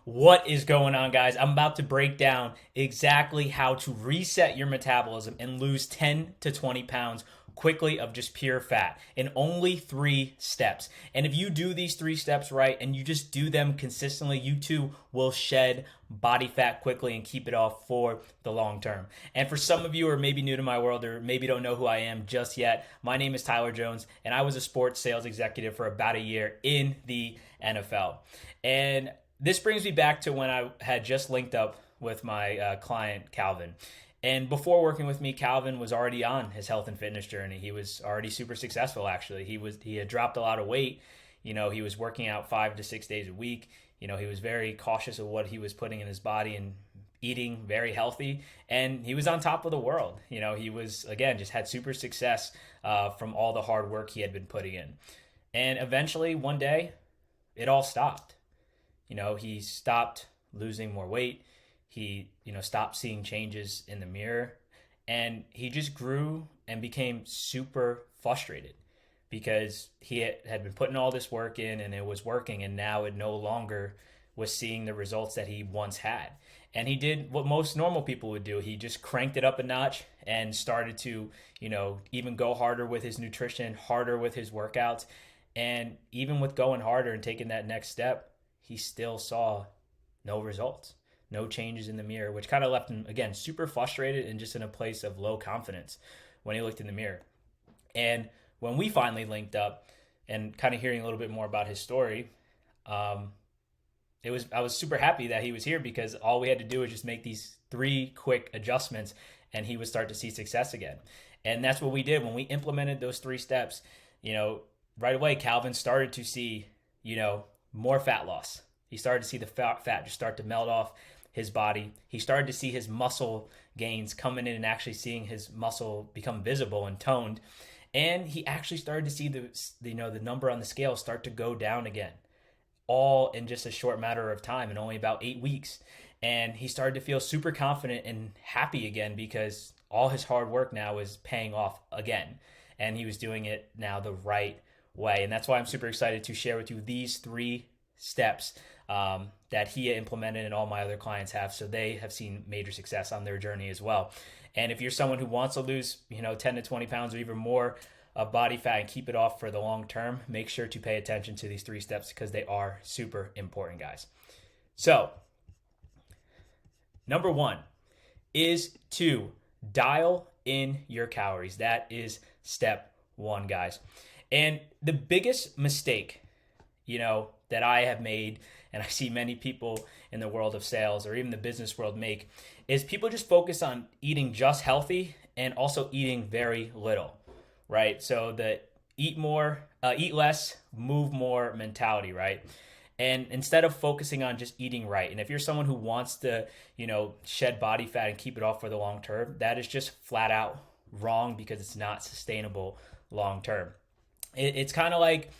What is going on, guys? I'm about to break down exactly how to reset your metabolism and lose 10 to 20 pounds quickly of just pure fat in only 3 steps. And if you do these 3 steps right and you just do them consistently, you too will shed body fat quickly and keep it off for the long term. And for some of you who are maybe new to my world or maybe don't know who I am just yet, my name is Tyler Jones and I was a sports sales executive for about a year in the NFL. And this brings me back to when I had just linked up with my client, Calvin. And before working with me, Calvin was already on his health and fitness journey. He was already super successful, actually. He had dropped a lot of weight. He was working out 5 to 6 days a week. He was very cautious of what he was putting in his body and eating very healthy. And he was on top of the world. He was, again, just had super success from all the hard work he had been putting in. And eventually, one day, it all stopped. He stopped losing more weight. He, stopped seeing changes in the mirror, and he just grew and became super frustrated because he had been putting all this work in and it was working, and now it no longer was seeing the results that he once had. And he did what most normal people would do. He just cranked it up a notch and started to, even go harder with his nutrition, harder with his workouts. And even with going harder and taking that next step, he still saw no results, no changes in the mirror, which kind of left him, again, super frustrated and just in a place of low confidence when he looked in the mirror. And when we finally linked up and kind of hearing a little bit more about his story, I was super happy that he was here because all we had to do was just make these 3 quick adjustments and he would start to see success again. And that's what we did when we implemented those 3 steps. Right away, Calvin started to see, more fat loss. He started to see the fat just start to melt off his body. He started to see his muscle gains coming in and actually seeing his muscle become visible and toned. And he actually started to see the number on the scale start to go down again, all in just a short matter of time, in only about 8 weeks. And he started to feel super confident and happy again because all his hard work now is paying off again. And he was doing it now the right way. And that's why I'm super excited to share with you these 3 steps that he implemented and all my other clients have, so they have seen major success on their journey as well. And if you're someone who wants to lose 10 to 20 pounds or even more of body fat and keep it off for the long term, make sure to pay attention to these 3 steps because they are super important, guys. So number 1 is to dial in your calories. That is step 1, guys. And the biggest mistake, that I have made, and I see many people in the world of sales or even the business world make, is people just focus on eating just healthy and also eating very little, right? So the eat less, move more mentality, right? And instead of focusing on just eating right, and if you're someone who wants to, shed body fat and keep it off for the long term, that is just flat out wrong because it's not sustainable long term. It's kind of like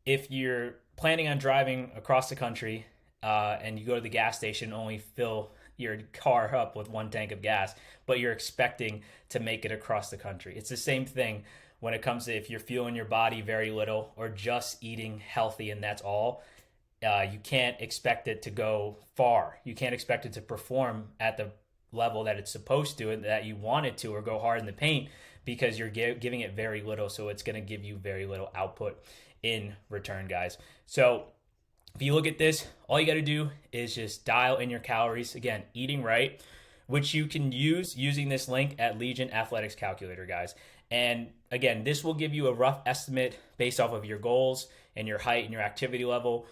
if you're planning on driving across the country and you go to the gas station and only fill your car up with 1 tank of gas, but you're expecting to make it across the country. It's the same thing when it comes to if you're fueling your body very little or just eating healthy and that's all. You can't expect it to go far. You can't expect it to perform at the level that it's supposed to and that you want it to, or go hard in the paint, because you're giving it very little. So it's going to give you very little output in return, guys. So if you look at this, all you got to do is just dial in your calories. Again, eating right, which you can use using this link at Legion Athletics Calculator, guys. And again, this will give you a rough estimate based off of your goals and your height and your activity level,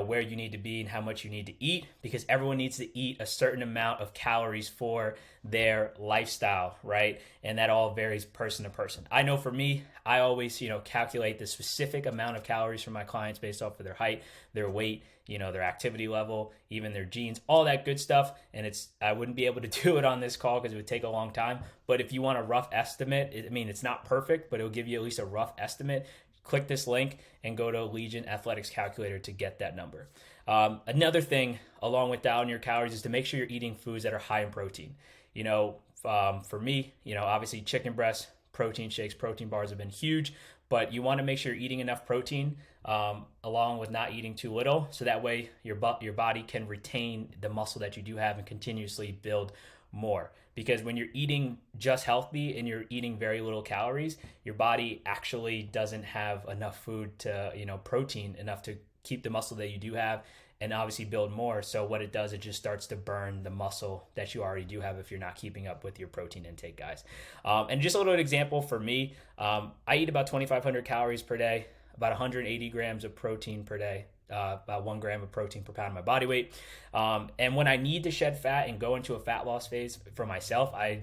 where you need to be and how much you need to eat, because everyone needs to eat a certain amount of calories for their lifestyle, right? And that all varies person to person. I know for me, I always, calculate the specific amount of calories for my clients based off of their height, their weight, their activity level, even their genes, all that good stuff. And I wouldn't be able to do it on this call because it would take a long time. But if you want a rough estimate, it's not perfect, but it'll give you at least a rough estimate. Click this link and go to Legion Athletics Calculator to get that number. Another thing along with dialing your calories is to make sure you're eating foods that are high in protein. For me, obviously chicken breasts, protein shakes, protein bars have been huge, but you want to make sure you're eating enough protein, along with not eating too little, so that way your body can retain the muscle that you do have and continuously build more. Because when you're eating just healthy and you're eating very little calories, your body actually doesn't have enough food to, protein enough to keep the muscle that you do have and obviously build more. So what it does, it just starts to burn the muscle that you already do have if you're not keeping up with your protein intake, guys. And just a little example for me, I eat about 2,500 calories per day, about 180 grams of protein per day, about 1 gram of protein per pound of my body weight. And when I need to shed fat and go into a fat loss phase for myself, I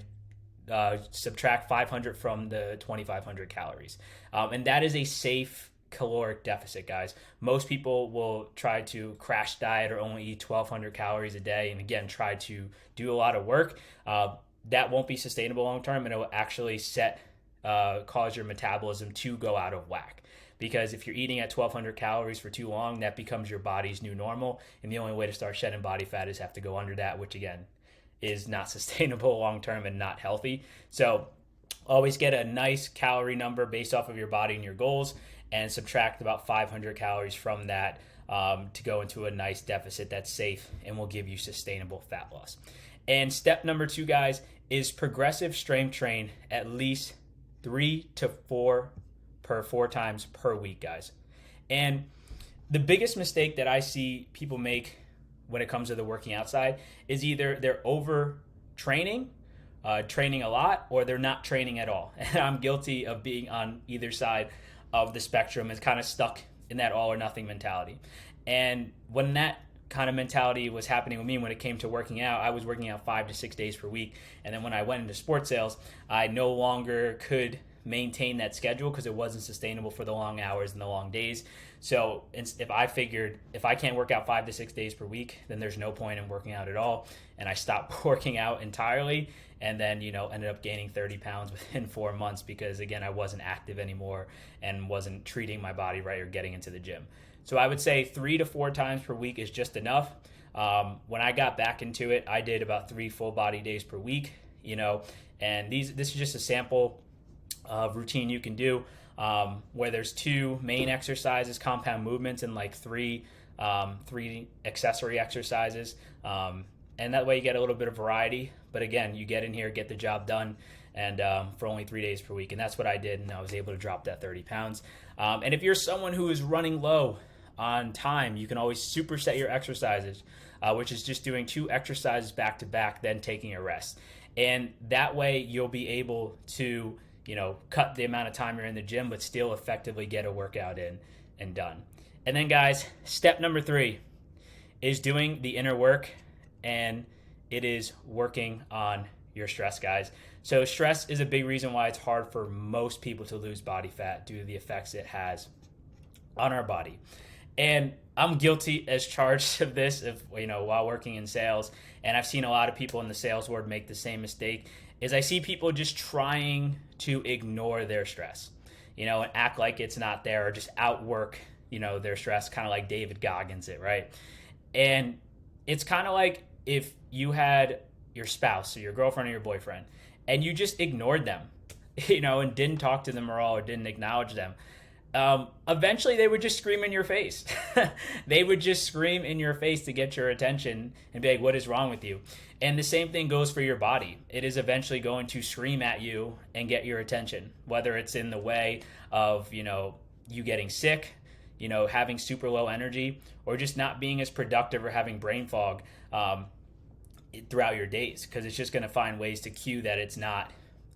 subtract 500 from the 2,500 calories. And that is a safe caloric deficit, guys. Most people will try to crash diet or only eat 1,200 calories a day, and again, try to do a lot of work. That won't be sustainable long term, and it will actually cause your metabolism to go out of whack. Because if you're eating at 1,200 calories for too long, that becomes your body's new normal, and the only way to start shedding body fat is have to go under that, which again is not sustainable long term and not healthy. So always get a nice calorie number based off of your body and your goals, and subtract about 500 calories from that to go into a nice deficit that's safe and will give you sustainable fat loss. And step number 2, guys, is progressive strength train at least 3 to 4 times per week, guys. And the biggest mistake that I see people make when it comes to the working out side is either they're over training a lot, or they're not training at all. And I'm guilty of being on either side of the spectrum, and kind of stuck in that all or nothing mentality. And when that kind of mentality was happening with me when it came to working out, I was working out 5 to 6 days per week. And then when I went into sports sales, I no longer could maintain that schedule because it wasn't sustainable for the long hours and the long days. So if I figured if I can't work out 5 to 6 days per week, then there's no point in working out at all. And I stopped working out entirely, and then, ended up gaining 30 pounds within 4 months because, again, I wasn't active anymore and wasn't treating my body right or getting into the gym. So I would say 3 to 4 times per week is just enough. When I got back into it, I did about 3 full body days per week, and this is just a sample routine you can do, where there's 2 main exercises, compound movements, and like 3 accessory exercises. And that way you get a little bit of variety. But again, you get in here, get the job done, and for only 3 days per week. And that's what I did, and I was able to drop that 30 pounds. And if you're someone who is running low on time, you can always superset your exercises, which is just doing 2 exercises back to back, then taking a rest. And that way you'll be able to, cut the amount of time you're in the gym, but still effectively get a workout in and done. And then, guys, step number 3 is doing the inner work, and it is working on your stress, guys. So stress is a big reason why it's hard for most people to lose body fat due to the effects it has on our body. And I'm guilty as charged of this, while working in sales. And I've seen a lot of people in the sales world make the same mistake, is I see people just trying to ignore their stress, and act like it's not there, or just outwork, their stress, kind of like David Goggins it, right? And it's kind of like if you had your spouse or your girlfriend or your boyfriend and you just ignored them, and didn't talk to them at all or didn't acknowledge them, eventually they would just scream in your face. They would just scream in your face to get your attention and be like, what is wrong with you? And the same thing goes for your body. It is eventually going to scream at you and get your attention, whether it's in the way of, you getting sick, having super low energy, or just not being as productive or having brain fog throughout your days, because it's just going to find ways to cue that it's not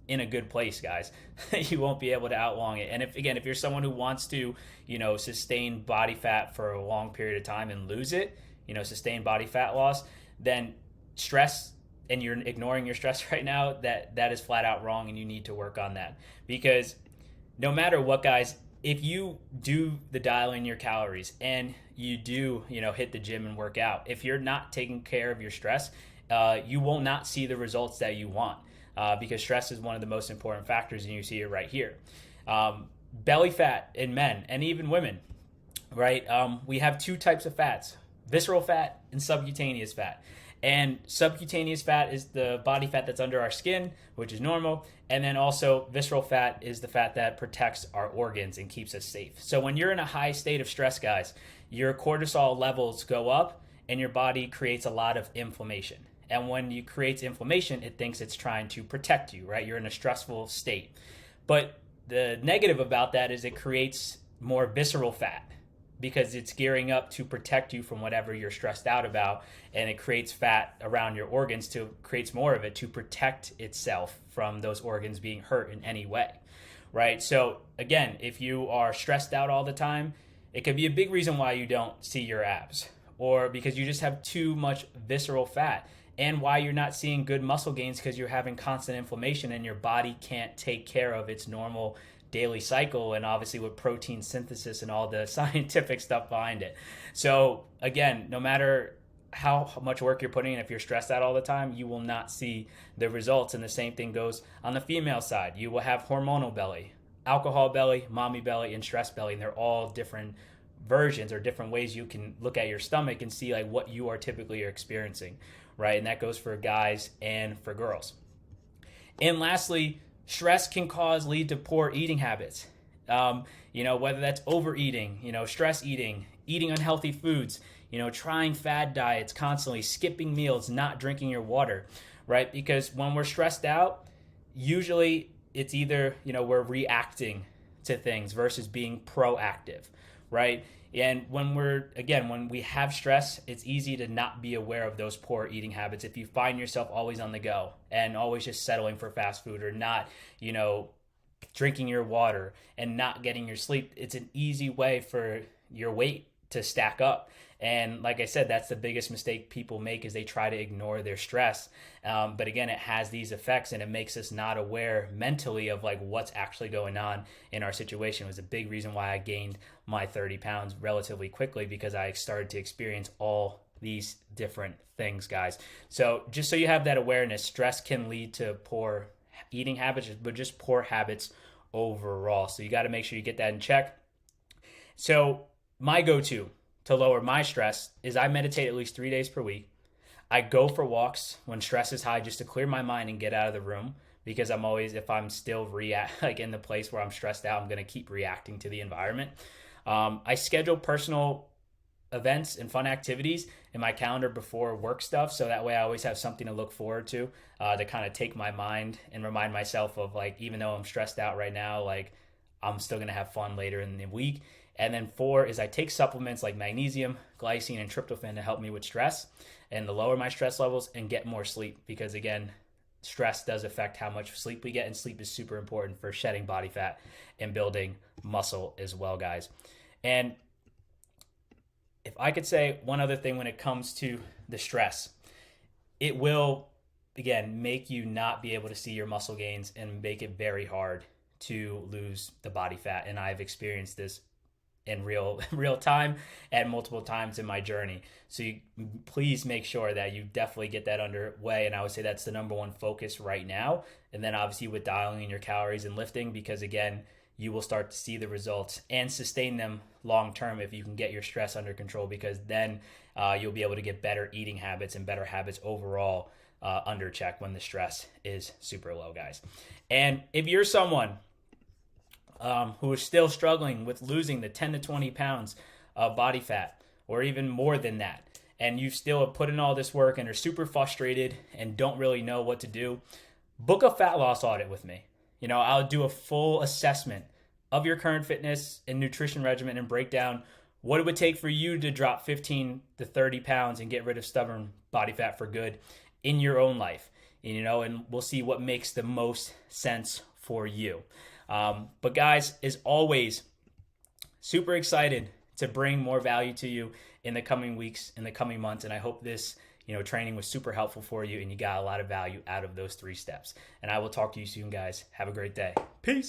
in a good place, guys. You won't be able to outlong it. And if you're someone who wants to, sustain body fat for a long period of time and lose it, sustain body fat loss, then stress, and you're ignoring your stress right now, that is flat out wrong, and you need to work on that. Because no matter what, guys, if you do the dial in your calories and you do, hit the gym and work out, if you're not taking care of your stress, you will not see the results that you want. Because stress is one of the most important factors, and you see it right here. Belly fat in men and even women, right? We have 2 types of fats. visceral fat and subcutaneous fat. And subcutaneous fat is the body fat that's under our skin, which is normal. And then also visceral fat is the fat that protects our organs and keeps us safe. So when you're in a high state of stress, guys, your cortisol levels go up and your body creates a lot of inflammation. And when you create inflammation, it thinks it's trying to protect you, right? You're in a stressful state. But the negative about that is it creates more visceral fat, because it's gearing up to protect you from whatever you're stressed out about, and it creates fat around your organs to creates more of it to protect itself from those organs being hurt in any way, right? So again, if you are stressed out all the time, it could be a big reason why you don't see your abs, or because you just have too much visceral fat, and why you're not seeing good muscle gains, because you're having constant inflammation and your body can't take care of its normal daily cycle, and obviously with protein synthesis and all the scientific stuff behind it. So again, no matter how much work you're putting in, if you're stressed out all the time, you will not see the results. And the same thing goes on the female side. You will have hormonal belly, alcohol belly, mommy belly, and stress belly, and they're all different versions or different ways you can look at your stomach and see like what you are typically experiencing, right? And that goes for guys and for girls. And lastly, stress can lead to poor eating habits. Whether that's overeating, stress eating, eating unhealthy foods, trying fad diets constantly, skipping meals, not drinking your water, right? Because when we're stressed out, usually it's either, we're reacting to things versus being proactive, right? And when we have stress, it's easy to not be aware of those poor eating habits. If you find yourself always on the go and always just settling for fast food, or not, drinking your water and not getting your sleep, it's an easy way for your weight to stack up. And like I said, that's the biggest mistake people make, is they try to ignore their stress. But again, it has these effects, and it makes us not aware mentally of like what's actually going on in our situation. It was a big reason why I gained my 30 pounds relatively quickly, because I started to experience all these different things, guys. So just so you have that awareness, stress can lead to poor eating habits, but just poor habits overall. So you got to make sure you get that in check. So my go-to to lower my stress is I meditate at least 3 days per week. I go for walks when stress is high, just to clear my mind and get out of the room, because I'm always, if I'm still in the place where I'm stressed out, I'm going to keep reacting to the environment. I schedule personal events and fun activities in my calendar before work stuff, so that way I always have something to look forward to kind of take my mind and remind myself of like, even though I'm stressed out right now, like I'm still going to have fun later in the week. And then 4 is I take supplements like magnesium, glycine, and tryptophan to help me with stress and to lower my stress levels and get more sleep, because again, stress does affect how much sleep we get, and sleep is super important for shedding body fat and building muscle as well, guys. And if I could say one other thing when it comes to the stress, it will, again, make you not be able to see your muscle gains and make it very hard to lose the body fat. And I've experienced this in real time and multiple times in my journey. So please make sure that you definitely get that underway. And I would say that's the number one focus right now. And then obviously with dialing in your calories and lifting, because again, you will start to see the results and sustain them long term if you can get your stress under control, because then you'll be able to get better eating habits and better habits overall under check when the stress is super low, guys. And if you're someone who is still struggling with losing the 10 to 20 pounds of body fat, or even more than that, and you still have put in all this work and are super frustrated and don't really know what to do, book a fat loss audit with me. I'll do a full assessment of your current fitness and nutrition regimen and break down what it would take for you to drop 15 to 30 pounds and get rid of stubborn body fat for good in your own life. And we'll see what makes the most sense for you. But guys, as always, super excited to bring more value to you in the coming weeks, in the coming months. And I hope this, training was super helpful for you and you got a lot of value out of those 3 steps. And I will talk to you soon, guys. Have a great day. Peace.